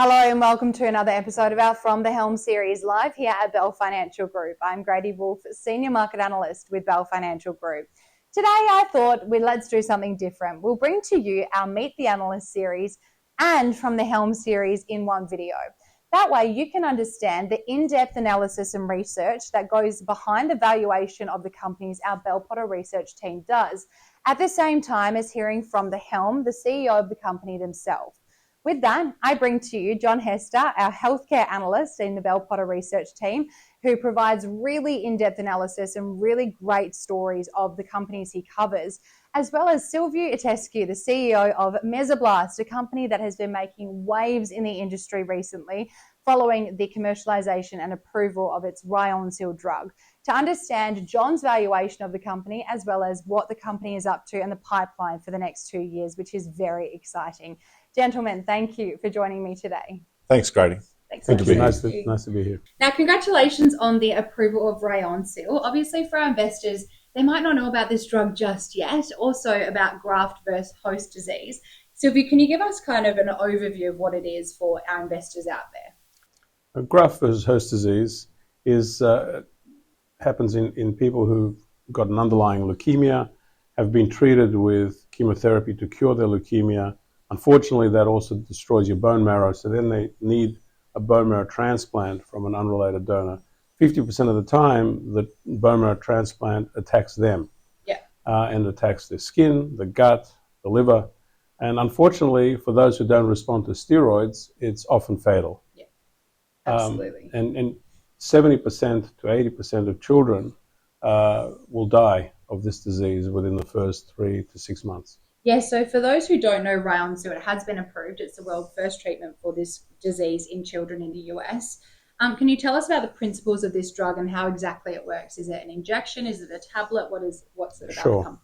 Hello and welcome to another episode of our From the Helm series live here at Bell Financial Group. I'm Grady Wulff, Senior Market Analyst with Bell Financial Group. Today I thought let's do something different. We'll bring to you our Meet the Analyst series and From the Helm series in one video. That way you can understand the in-depth analysis and research that goes behind the valuation of the companies our Bell Potter research team does, at the same time as hearing from the Helm, the CEO of the company themselves. With that, I bring to you John Hester, our healthcare analyst in the Bell Potter research team, who provides really in-depth analysis and really great stories of the companies he covers, as well as Silviu Itescu, the CEO of Mesoblast, a company that has been making waves in the industry recently following the commercialisation and approval of its Ryoncil drug, to understand John's valuation of the company as well as what the company is up to and the pipeline for the next 2 years, which is very exciting. Gentlemen, thank you for joining me today. Thanks, Grady. Thanks. Good to be here. Nice to be here. Now, congratulations on the approval of Ryoncil. Obviously, for our investors, they might not know about this drug just yet, also about graft versus host disease. Silviu, can you give us kind of an overview of what it is for our investors out there? Graft versus host disease happens in people who've got an underlying leukemia, have been treated with chemotherapy to cure their leukemia. Unfortunately, that also destroys your bone marrow, so then they need a bone marrow transplant from an unrelated donor. 50% of the time, the bone marrow transplant attacks them and attacks their skin, the gut, the liver. And unfortunately, for those who don't respond to steroids, it's often fatal. Yeah, absolutely. And 70% to 80% of children will die of this disease within the first 3 to 6 months. Yeah, so for those who don't know Ryoncil, it has been approved. It's the world's first treatment for this disease in children in the US. Can you tell us about the principles of this drug and how exactly it works? Is it an injection? Is it a tablet? What's it about? Sure.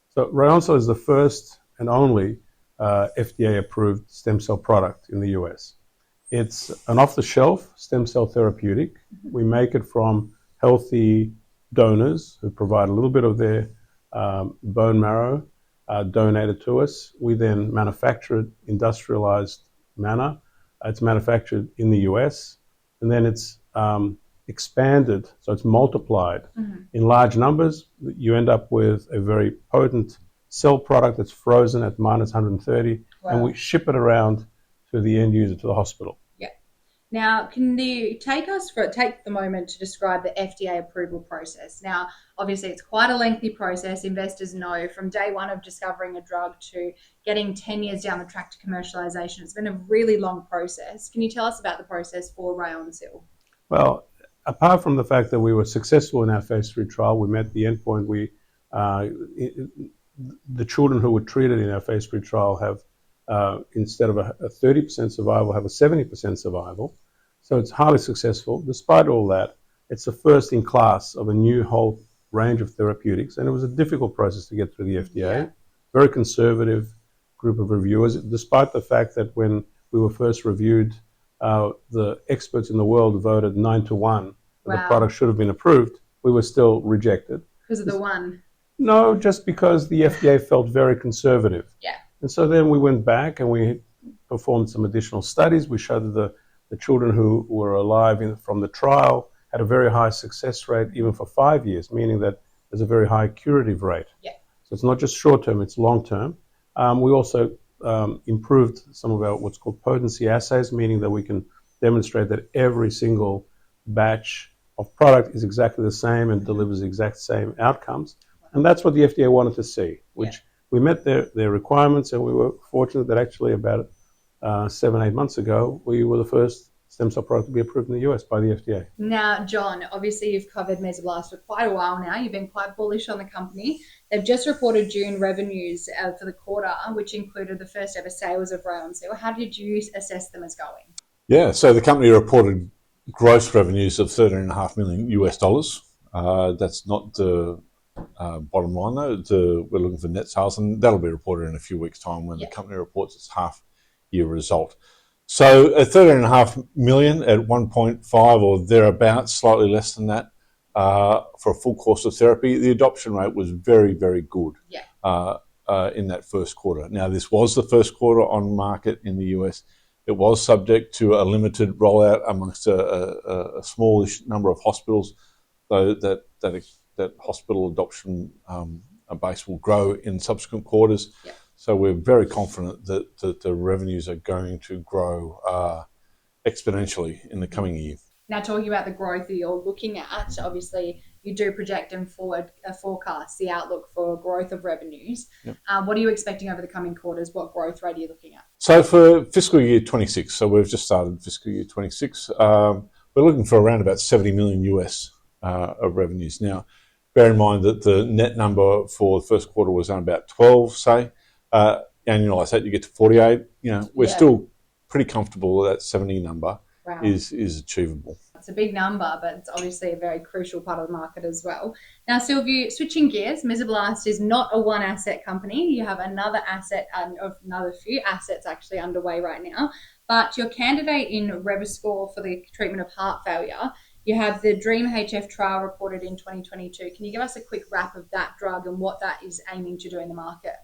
So Ryoncil is the first and only FDA-approved stem cell product in the US. It's an off-the-shelf stem cell therapeutic. Mm-hmm. We make it from healthy donors who provide a little bit of their bone marrow donated to us. We then manufacture it industrialized manner. It's manufactured in the US, and then it's expanded, so it's multiplied in large numbers. You end up with a very potent cell product that's frozen at minus 130, and we ship it around to the end user, to the hospital. Yeah. Now, can you take the moment to describe the FDA approval process? Now, obviously, it's quite a lengthy process. Investors know from day one of discovering a drug to getting 10 years down the track to commercialization. It's been a really long process. Can you tell us about the process for Ryoncil? Well, apart from the fact that we were successful in our phase 3 trial, we met the endpoint. The children who were treated in our phase 3 trial have, instead of a 30% survival, have a 70% survival. So it's highly successful. Despite all that, it's the first in class of a new whole range of therapeutics, and it was a difficult process to get through the FDA. Yeah. Very conservative group of reviewers, despite the fact that when we were first reviewed, the experts in the world voted 9-1 that the product should have been approved. We were still rejected. Because of the one? No, just because the FDA felt very conservative. Yeah. And so then we went back and we performed some additional studies. We showed that the children who were alive from the trial had a very high success rate, even for 5 years, meaning that there's a very high curative rate. Yeah. So it's not just short-term, it's long-term. We also improved some of our what's called potency assays, meaning that we can demonstrate that every single batch of product is exactly the same and delivers the exact same outcomes. And that's what the FDA wanted to see, which we met their requirements, and we were fortunate that actually about 7-8 months ago, we were the first stem cell product to be approved in the US by the FDA. Now, John, obviously you've covered Mesoblast for quite a while now. You've been quite bullish on the company. They've just reported June revenues for the quarter, which included the first ever sales of Ryoncil. How did you assess them as going? Yeah, so the company reported gross revenues of $13.5 million US. That's not the bottom line though. We're looking for net sales, and that'll be reported in a few weeks' time when the company reports its half-year result. So at $13.5 million at 1.5 or thereabouts, slightly less than that, for a full course of therapy, the adoption rate was very, very good in that first quarter. Now, this was the first quarter on market in the US. It was subject to a limited rollout amongst a smallish number of hospitals, though that hospital adoption base will grow in subsequent quarters. Yep. So we're very confident that the revenues are going to grow exponentially in the coming year. Now, talking about the growth that you're looking at, obviously you do project and forecast the outlook for growth of revenues. Yep. What are you expecting over the coming quarters? What growth rate are you looking at? So for fiscal year 26, so we've just started fiscal year 26, we're looking for around about 70 million US of revenues. Now, bear in mind that the net number for the first quarter was around about 12, say. Annualise that, you get to 48. We're still pretty comfortable that 70 number is achievable. It's a big number, but it's obviously a very crucial part of the market as well. Now, Silviu, switching gears, Mesoblast is not a one asset company. You have another asset and another few assets actually underway right now. But your candidate in Revascor for the treatment of heart failure, you have the DREAM-HF trial reported in 2022. Can you give us a quick wrap of that drug and what that is aiming to do in the market?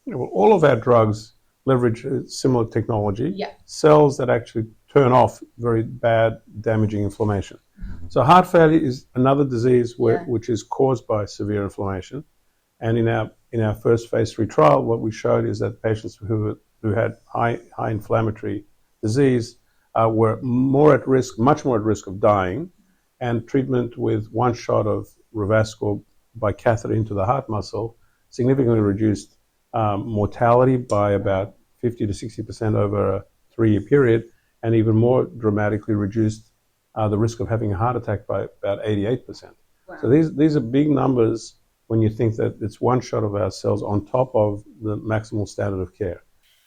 Well, all of our drugs leverage similar technology, Yeah. cells that actually turn off very bad, damaging inflammation. So heart failure is another disease which is caused by severe inflammation. And in our first phase 3 trial, what we showed is that patients who had high inflammatory disease were much more at risk of dying, and treatment with one shot of Revascor by catheter into the heart muscle significantly reduced mortality by about 50 to 60% over a 3-year period, and even more dramatically reduced the risk of having a heart attack by about 88%. Wow. So these are big numbers when you think that it's one shot of our cells on top of the maximal standard of care.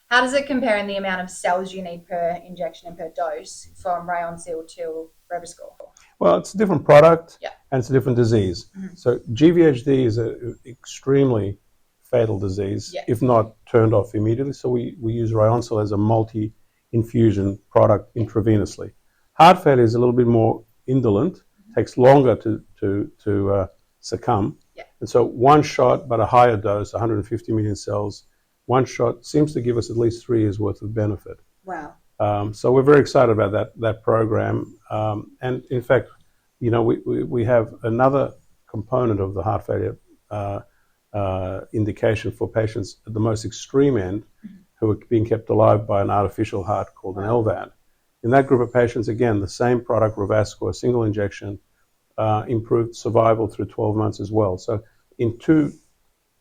How does it compare in the amount of cells you need per injection and per dose from Ryoncil to Revascor? Well, it's a different product, Yeah. and it's a different disease. So GVHD is an extremely fatal disease, if not turned off immediately. So we use Ryoncil as a multi-infusion product intravenously. Heart failure is a little bit more indolent, takes longer to succumb. Yeah. And so one shot, but a higher dose, 150 million cells, one shot seems to give us at least 3 years worth of benefit. Wow. So we're very excited about that program. And in fact, we have another component of the heart failure indication for patients at the most extreme end who are being kept alive by an artificial heart called an LVAD. In that group of patients, again, the same product, Revascor, single injection, improved survival through 12 months as well. So in 2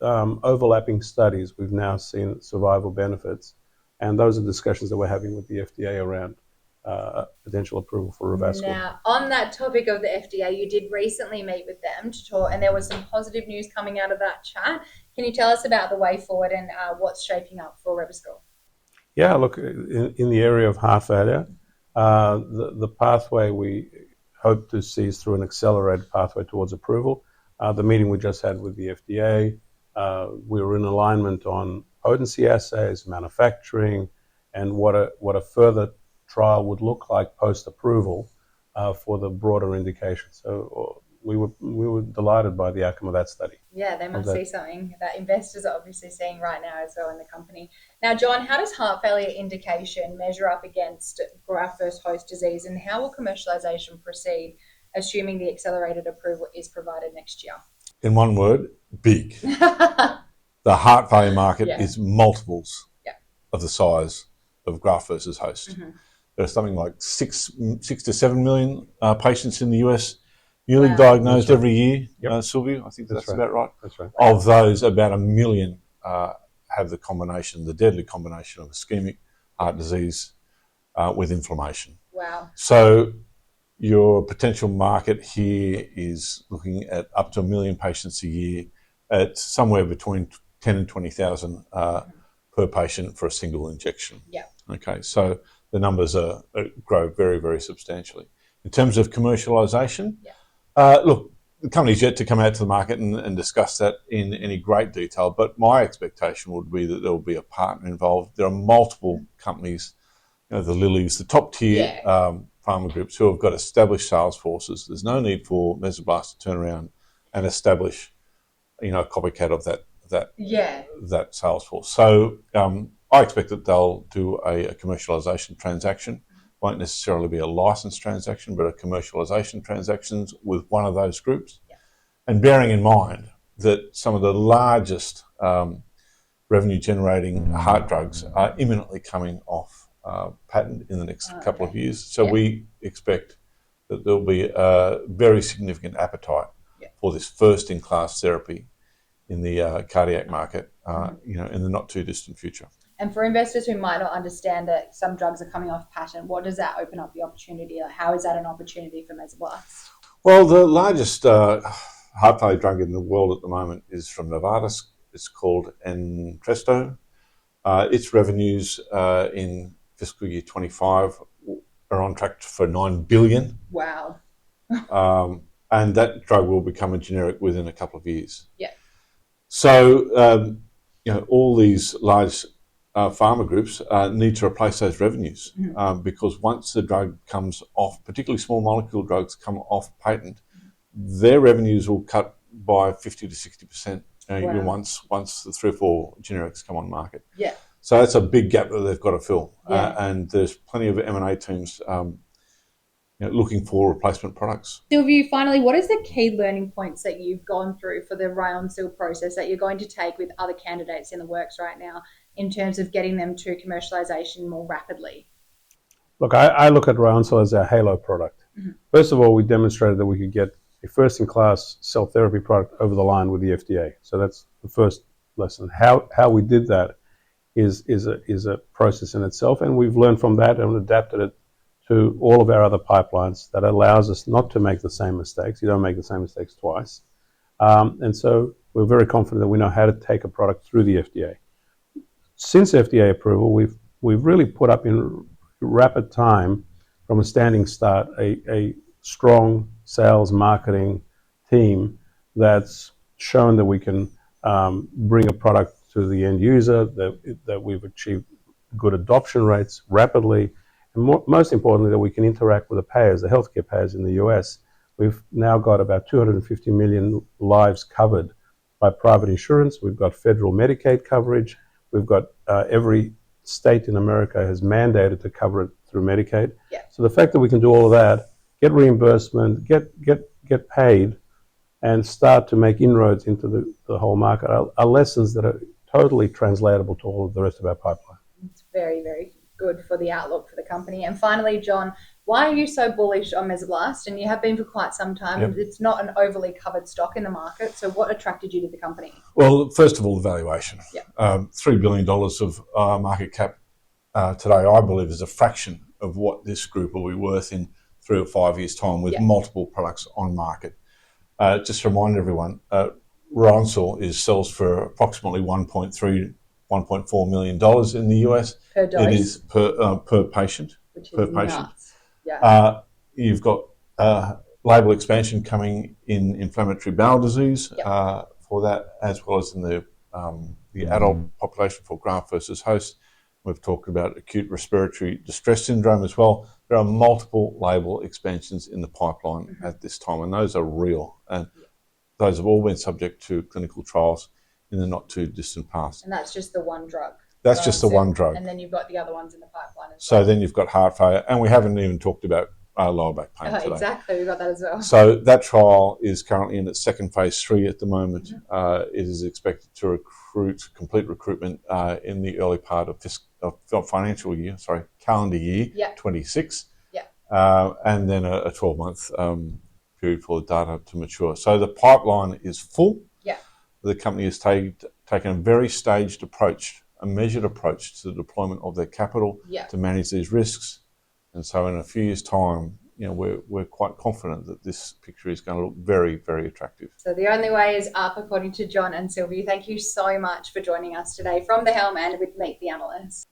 overlapping studies, we've now seen survival benefits. And those are discussions that we're having with the FDA around potential approval for Revascor. Now, on that topic of the FDA, you did recently meet with them to talk, and there was some positive news coming out of that chat. Can you tell us about the way forward and what's shaping up for Revascor? Yeah, look, in the area of heart failure, the pathway we hope to see is through an accelerated pathway towards approval. The meeting we just had with the FDA, we were in alignment on potency assays, manufacturing, and what a further trial would look like post-approval for the broader indication. So we were delighted by the outcome of that study. Yeah, they must see something that investors are obviously seeing right now as well in the company. Now, John, how does heart failure indication measure up against graft versus host disease, and how will commercialisation proceed, assuming the accelerated approval is provided next year? In one word, big. The heart failure market is multiples of the size of graft versus host. There's something like 6 to 7 million patients in the US newly diagnosed every year, Silviu. I think that's about right. That's right. Of those, about 1 million have the deadly combination of ischemic heart disease with inflammation. Wow. So your potential market here is looking at up to 1 million patients a year at somewhere between 10 and 20,000 per patient for a single injection. Yeah. Okay, so the numbers grow very, very substantially. In terms of commercialisation, look, the company's yet to come out to the market and discuss that in any great detail, but my expectation would be that there will be a partner involved. There are multiple companies, the Lillys, the top tier pharma groups who have got established sales forces. There's no need for Mesoblast to turn around and establish, a copycat of that sales force. So I expect that they'll do a commercialisation transaction. Won't necessarily be a license transaction, but a commercialisation transactions with one of those groups. Yeah. And bearing in mind that some of the largest revenue-generating heart drugs are imminently coming off patent in the next couple of years. So we expect that there'll be a very significant appetite for this first-in-class therapy in the cardiac market, in the not too distant future. And for investors who might not understand that some drugs are coming off patent, what does that open up the opportunity? Like, how is that an opportunity for Mesoblast? Well, the largest heart failure drug in the world at the moment is from Novartis. It's called Entresto. Its revenues in fiscal year 25 are on track for $9 billion. Wow. And that drug will become a generic within a couple of years. Yeah. So, all these large pharma groups need to replace those revenues because once the drug comes off, particularly small molecule drugs come off patent, their revenues will cut by 50 to 60% once the 3 or 4 generics come on market. Yeah. So that's a big gap that they've got to fill. Yeah. And there's plenty of M&A teams looking for replacement products. Silviu, finally, what is the key learning points that you've gone through for the Ryoncil process that you're going to take with other candidates in the works right now in terms of getting them to commercialization more rapidly? Look, I look at Ryoncil as a halo product. First of all, we demonstrated that we could get a first-in-class cell therapy product over the line with the FDA. So that's the first lesson. How we did that is a process in itself, and we've learned from that and adapted it to all of our other pipelines that allows us not to make the same mistakes. You don't make the same mistakes twice. And so we're very confident that we know how to take a product through the FDA. Since FDA approval, we've really put up in rapid time from a standing start a strong sales marketing team that's shown that we can bring a product to the end user, that we've achieved good adoption rates rapidly, and most importantly, that we can interact with the payers, the healthcare payers in the US. We've now got about 250 million lives covered by private insurance. We've got federal Medicaid coverage. We've got every state in America has mandated to cover it through Medicaid. Yeah. So the fact that we can do all of that, get reimbursement, get paid, and start to make inroads into the whole market are lessons that are totally translatable to all of the rest of our pipeline. It's very, very good for the outlook for the company. And finally, John, why are you so bullish on Mesoblast? And you have been for quite some time. Yep. It's not an overly covered stock in the market. So what attracted you to the company? Well, first of all, the valuation. Yep. $3 billion of market cap today, I believe, is a fraction of what this group will be worth in 3 or 5 years' time with multiple products on market. Just to remind everyone, Ryoncil sells for approximately $1.4 million in the US. Per dose? It is per patient. Which is per patient. nuts. Yeah. You've got label expansion coming in inflammatory bowel disease for that, as well as in the adult population for graft versus host. We've talked about acute respiratory distress syndrome as well. There are multiple label expansions in the pipeline at this time, and those are real. And those have all been subject to clinical trials in the not too distant past. And that's just the one drug. That's just the one drug. And then you've got the other ones in the pipeline as well. So then you've got heart failure, and we haven't even talked about lower back pain today. Exactly, we've got that as well. So that trial is currently in its second phase 3 at the moment. It is expected to complete recruitment in the early part of calendar year 26. And then a 12-month period for the data to mature. So the pipeline is full. The company has taken a very staged approach, a measured approach to the deployment of their capital to manage these risks. And so in a few years' time, we're quite confident that this picture is going to look very, very attractive. So the only way is up, according to John and Silviu. Thank you so much for joining us today from the Helm and with Meet the Analyst.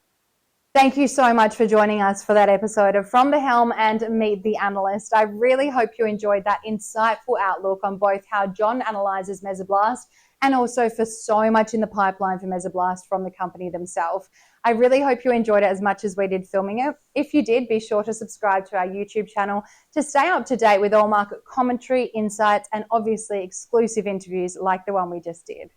Thank you so much for joining us for that episode of From the Helm and Meet the Analyst. I really hope you enjoyed that insightful outlook on both how John analyzes Mesoblast and also for so much in the pipeline for Mesoblast from the company themselves. I really hope you enjoyed it as much as we did filming it. If you did, be sure to subscribe to our YouTube channel to stay up to date with all market commentary, insights, and obviously exclusive interviews like the one we just did.